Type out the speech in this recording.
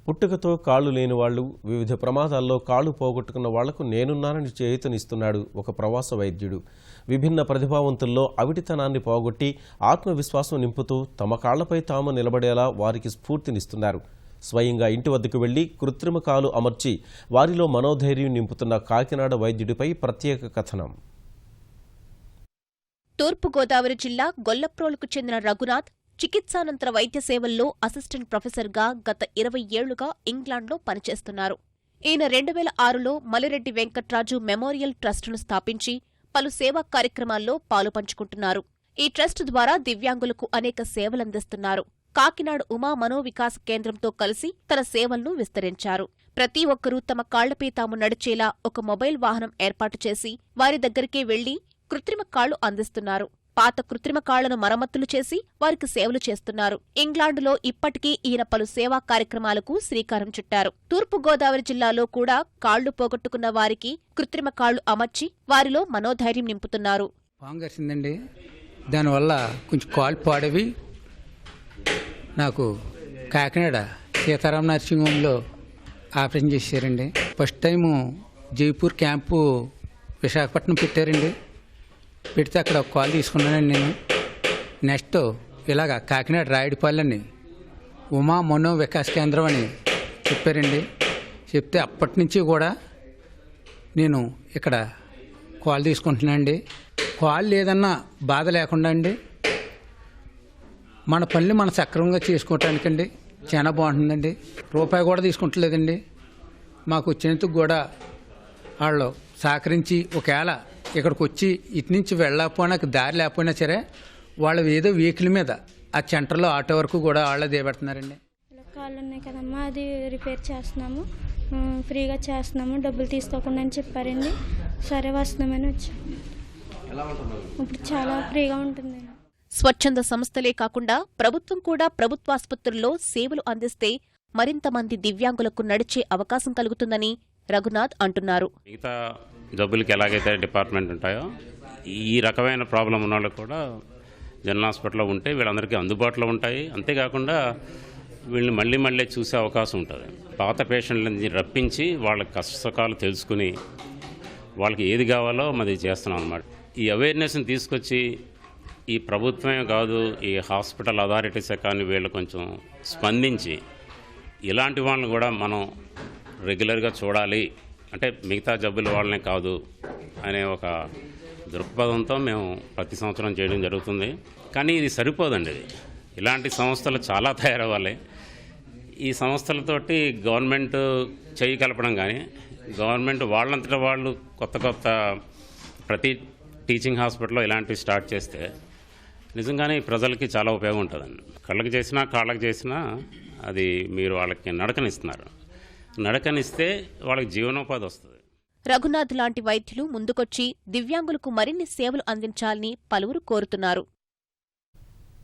పుట్టుకతో కాళ్లు లేని వాళ్లు, వివిధ ప్రమాదాల్లో కాళ్లు పోగొట్టుకున్న వాళ్లకు నేనున్నానని చేయూతనిస్తున్నాడు ఒక ప్రవాస వైద్యుడు. విభిన్న ప్రతిభావంతుల్లో అవిటితనాన్ని పోగొట్టి ఆత్మవిశ్వాసం నింపుతూ తమ కాళ్లపై తాము నిలబడేలా వారికి స్ఫూర్తినిస్తున్నారు. స్వయంగా ఇంటి వద్దకు వెళ్లి కృత్రిమ కాలు అమర్చి వారిలో మనోధైర్యం నింపుతున్న కాకినాడ వైద్యుడిపై ప్రత్యేక కథనం. తూర్పుగోదావరి జిల్లా గొల్లప్రోలుకు చెందిన రఘునాథ్ చికిత్సానంతర వైద్య సేవల్లో అసిస్టెంట్ ప్రొఫెసర్గా గత 20 ఏళ్లుగా ఇంగ్లాండ్లో పనిచేస్తున్నారు. ఈయన 2006లో మలిరెడ్డి వెంకట్రాజు మెమోరియల్ ట్రస్టును స్థాపించి పలు సేవా కార్యక్రమాల్లో పాలుపంచుకుంటున్నారు. ఈ ట్రస్ట్ ద్వారా దివ్యాంగులకు అనేక సేవలందిస్తున్నారు. కాకినాడ ఉమా మనోవికాస కేంద్రంతో కలిసి తన సేవలను విస్తరించారు. ప్రతి ఒక్కరూ తమ కాళ్లపై తాము నడిచేలా ఒక మొబైల్ వాహనం ఏర్పాటు చేసి వారి దగ్గరికే వెళ్లి కృత్రిమ కాళ్లు అందిస్తున్నారు. పాత కృత్రిమ కాళ్లను మరమ్మతులు చేసి వారికి సేవలు చేస్తున్నారు. ఇంగ్లాండులో ఇప్పటికీ ఈయన పలు సేవా కార్యక్రమాలకు శ్రీకారం చుట్టారు. తూర్పుగోదావరి జిల్లాలో కూడా కాళ్లు పోగొట్టుకున్న వారికి కృత్రిమ కాళ్లు అమర్చి వారిలో మనోధైర్యం నింపుతున్నారు. దానివల్ల కొంచెం కాళ్ళు పాడవి. నాకు కాకినాడ సీతారాం నర్సింగ్ హోమ్లో ఆపరేషన్ చేశారండి. First time Jaipur camp Visakhapatnam పెట్టారండి. పెడితే అక్కడ ఒక కాల్ తీసుకున్నానండి నేను. నెక్స్ట్ ఇలాగ కాకినాడ రాయుడిపల్లిని ఉమా మనో వికాస్ కేంద్రం అని చెప్పారండి. చెప్తే అప్పటి నుంచి కూడా నేను ఇక్కడ కాల్ తీసుకుంటున్నానండి. కాల్ లేదన్నా బాధ లేకుండా అండి, మన పనులు మన సక్రమంగా చేసుకోవటానికండి చాలా బాగుంటుందండి. రూపాయి కూడా తీసుకుంటలేదండి. మాకు వచ్చినందుకు కూడా వాళ్ళు సహకరించి ఒకవేళ ఇక్కడికి వచ్చి ఇటు నుంచి వెళ్ళకపోయినా దారి లేకపోయినా సరే వాళ్ళు ఏదో వెహికల్ మీద ఆ సెంటర్లో ఆటో వరకు కూడా వాళ్ళే దిగబెడుతున్నారండి. కాళ్ళు ఉన్నాయి కదమ్మా, అది రిపేర్ చేస్తున్నాము, ఫ్రీగా చేస్తున్నాము, డబ్బులు తీసుకోకుండా అని చెప్పారండి. సరే వస్తున్నామని వచ్చాము. ఇప్పుడు చాలా ఫ్రీగా ఉంటుంది. స్వచ్ఛంద సంస్థలే కాకుండా ప్రభుత్వం కూడా ప్రభుత్వాసుపత్రుల్లో సేవలు అందిస్తే మరింత మంది దివ్యాంగులకు నడిచే అవకాశం కలుగుతుందని రఘునాథ్ అంటున్నారు. మిగతా జబ్బులకి ఎలాగైతే డిపార్ట్మెంట్ ఉంటాయో ఈ రకమైన ప్రాబ్లం ఉన్న వాళ్ళకి కూడా జనరల్ హాస్పిటల్లో ఉంటే వీళ్ళందరికీ అందుబాటులో ఉంటాయి. అంతేకాకుండా వీళ్ళని మళ్ళీ మళ్ళీ చూసే అవకాశం ఉంటుంది. పాత పేషెంట్లని రప్పించి వాళ్ళ కష్టసుఖాలు తెలుసుకుని వాళ్ళకి ఏది కావాలో అది చేస్తున్నాం అన్నమాట. ఈ అవేర్నెస్ని తీసుకొచ్చి ఈ ప్రభుత్వమే కాదు, ఈ హాస్పిటల్ అథారిటీసే కానీ వీళ్ళు కొంచెం స్పందించి ఇలాంటి వాళ్ళని కూడా మనం రెగ్యులర్గా చూడాలి, అంటే మిగతా జబ్బుల వాళ్ళనే కాదు అనే ఒక దృక్పథంతో మేము ప్రతి సంవత్సరం చేయడం జరుగుతుంది. కానీ ఇది సరిపోదండి. ఇలాంటి సంస్థలు చాలా తయారవ్వాలి. ఈ సంస్థలతోటి గవర్నమెంట్ చేయి కలపడం కానీ, గవర్నమెంట్ వాళ్ళంతటా వాళ్ళు కొత్త కొత్త ప్రతి టీచింగ్ హాస్పిటల్లో ఇలాంటివి స్టార్ట్ చేస్తే నిజంగానే ప్రజలకి చాలా ఉపయోగం ఉంటుందండి. కళ్ళకి చేసినా కాళ్ళకి చేసినా అది మీరు వాళ్ళకి నడకనిస్తున్నారు. నడకనిస్తే వాళ్ళకి జీవనోపాధి వస్తుంది. రఘునాథ్ లాంటి వైద్యులు ముందుకొచ్చి దివ్యాంగులకు మరిన్ని సేవలు అందించాలని పలువురు కోరుతున్నారు.